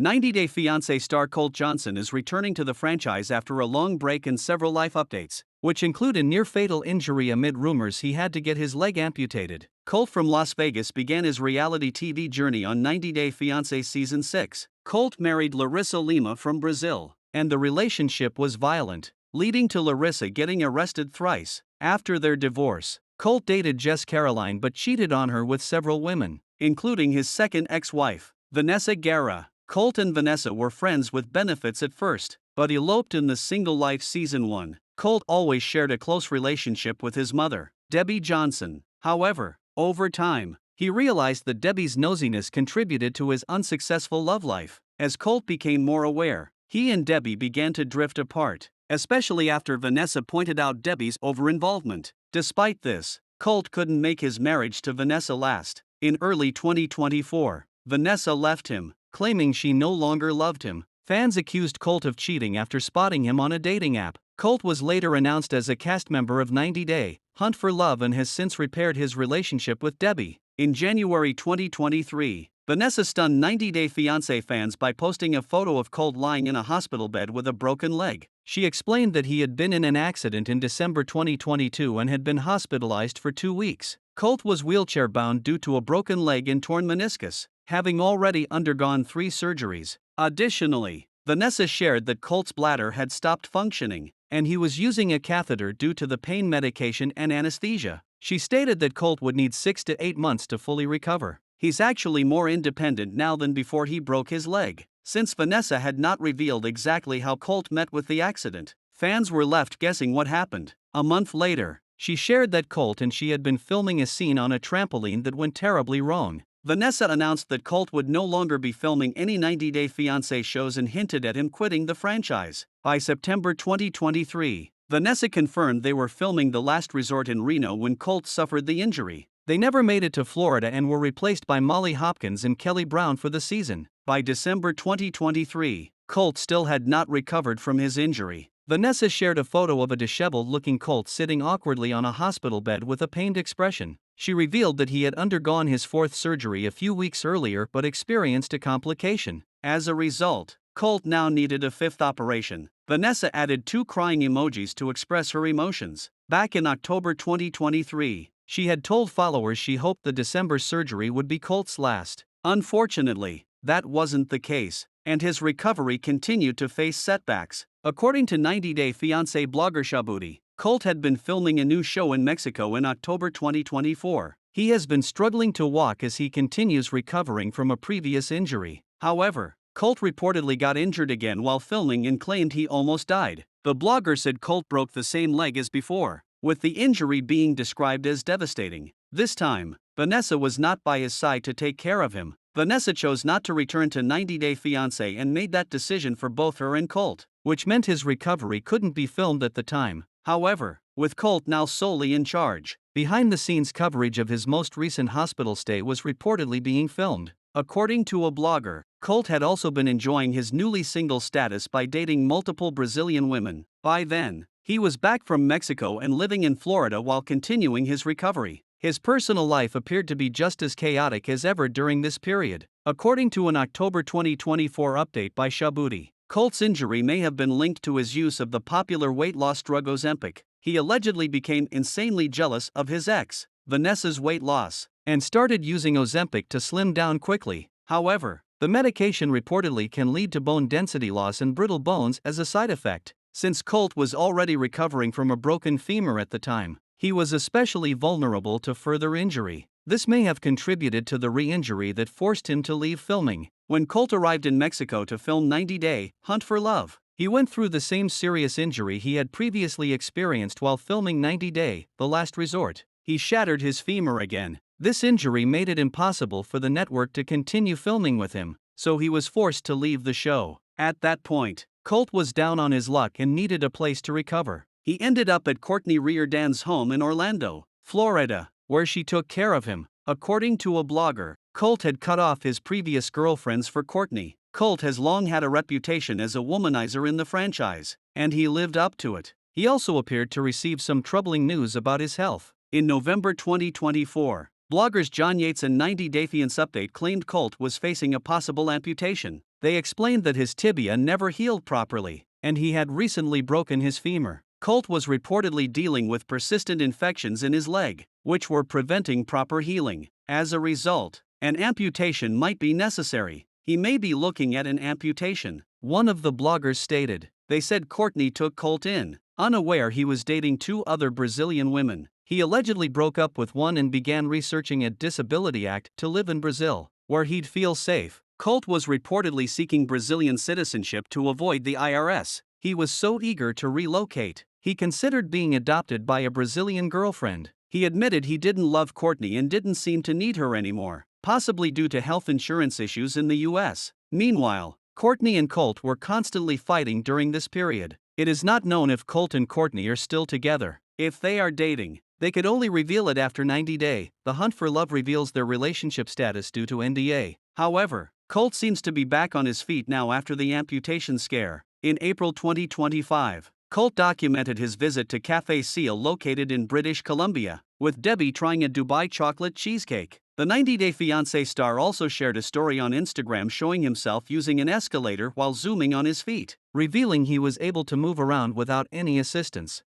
90 Day Fiancé star Colt Johnson is returning to the franchise after a long break and several life updates, which include a near-fatal injury amid rumors he had to get his leg amputated. Colt from Las Vegas began his reality TV journey on 90 Day Fiancé Season 6. Colt married Larissa Lima from Brazil, and the relationship was violent, leading to Larissa getting arrested thrice. After their divorce, Colt dated Jess Caroline but cheated on her with several women, including his second ex-wife, Vanessa Guerra. Colt and Vanessa were friends with benefits at first, but eloped in the Single Life Season 1. Colt always shared a close relationship with his mother, Debbie Johnson. However, over time, he realized that Debbie's nosiness contributed to his unsuccessful love life. As Colt became more aware, he and Debbie began to drift apart, especially after Vanessa pointed out Debbie's over-involvement. Despite this, Colt couldn't make his marriage to Vanessa last. In early 2024, Vanessa left him, claiming she no longer loved him. Fans accused Colt of cheating after spotting him on a dating app. Colt was later announced as a cast member of 90 Day Hunt for Love and has since repaired his relationship with Debbie. In January 2023, Vanessa stunned 90 Day Fiancé fans by posting a photo of Colt lying in a hospital bed with a broken leg. She explained that he had been in an accident in December 2022 and had been hospitalized for 2 weeks. Colt was wheelchair-bound due to a broken leg and torn meniscus, having already undergone 3 surgeries. Additionally, Vanessa shared that Colt's bladder had stopped functioning, and he was using a catheter due to the pain medication and anesthesia. She stated that Colt would need 6 to 8 months to fully recover. He's actually more independent now than before he broke his leg. Since Vanessa had not revealed exactly how Colt met with the accident, fans were left guessing what happened. A month later, she shared that Colt and she had been filming a scene on a trampoline that went terribly wrong. Vanessa announced that Colt would no longer be filming any 90 Day Fiancé shows and hinted at him quitting the franchise. By September 2023, Vanessa confirmed they were filming The Last Resort in Reno when Colt suffered the injury. They never made it to Florida and were replaced by Molly Hopkins and Kelly Brown for the season. By December 2023, Colt still had not recovered from his injury. Vanessa shared a photo of a disheveled-looking Colt sitting awkwardly on a hospital bed with a pained expression. She revealed that he had undergone his 4th surgery a few weeks earlier but experienced a complication. As a result, Colt now needed a 5th operation. Vanessa added 2 crying emojis to express her emotions. Back in October 2023, she had told followers she hoped the December surgery would be Colt's last. Unfortunately, that wasn't the case, and his recovery continued to face setbacks. According to 90 Day Fiancé blogger Shabuti, Colt had been filming a new show in Mexico in October 2024. He has been struggling to walk as he continues recovering from a previous injury. However, Colt reportedly got injured again while filming and claimed he almost died. The blogger said Colt broke the same leg as before, with the injury being described as devastating. This time, Vanessa was not by his side to take care of him. Vanessa chose not to return to 90 Day Fiancé and made that decision for both her and Colt, which meant his recovery couldn't be filmed at the time. However, with Colt now solely in charge, behind-the-scenes coverage of his most recent hospital stay was reportedly being filmed. According to a blogger, Colt had also been enjoying his newly single status by dating multiple Brazilian women. By then, he was back from Mexico and living in Florida while continuing his recovery. His personal life appeared to be just as chaotic as ever during this period. According to an October 2024 update by Shabuti, Colt's injury may have been linked to his use of the popular weight loss drug Ozempic. He allegedly became insanely jealous of his ex, Vanessa's weight loss, and started using Ozempic to slim down quickly. However, the medication reportedly can lead to bone density loss and brittle bones as a side effect. Since Colt was already recovering from a broken femur at the time, he was especially vulnerable to further injury. This may have contributed to the re-injury that forced him to leave filming. When Colt arrived in Mexico to film 90 Day Hunt for Love, he went through the same serious injury he had previously experienced while filming 90 Day The Last Resort. He shattered his femur again. This injury made it impossible for the network to continue filming with him, so he was forced to leave the show. At that point, Colt was down on his luck and needed a place to recover. He ended up at Courtney Reardon's home in Orlando, Florida, where she took care of him. According to a blogger, Colt had cut off his previous girlfriends for Courtney. Colt has long had a reputation as a womanizer in the franchise, and he lived up to it. He also appeared to receive some troubling news about his health. In November 2024, bloggers John Yates and 90 Day Fiancé Update claimed Colt was facing a possible amputation. They explained that his tibia never healed properly, and he had recently broken his femur. Colt was reportedly dealing with persistent infections in his leg, which were preventing proper healing. As a result, an amputation might be necessary. He may be looking at an amputation, one of the bloggers stated. They said Courtney took Colt in, unaware he was dating 2 other Brazilian women. He allegedly broke up with one and began researching a disability act to live in Brazil, where he'd feel safe. Colt was reportedly seeking Brazilian citizenship to avoid the IRS. He was so eager to relocate, he considered being adopted by a Brazilian girlfriend. He admitted he didn't love Courtney and didn't seem to need her anymore, possibly due to health insurance issues in the US. Meanwhile, Courtney and Colt were constantly fighting during this period. It is not known if Colt and Courtney are still together. If they are dating, they could only reveal it after 90 days. The hunt for love reveals their relationship status due to NDA. However, Colt seems to be back on his feet now after the amputation scare. In April 2025, Colt documented his visit to Café Seal located in British Columbia, with Debbie trying a Dubai chocolate cheesecake. The 90-day Fiancé star also shared a story on Instagram showing himself using an escalator while zooming on his feet, revealing he was able to move around without any assistance.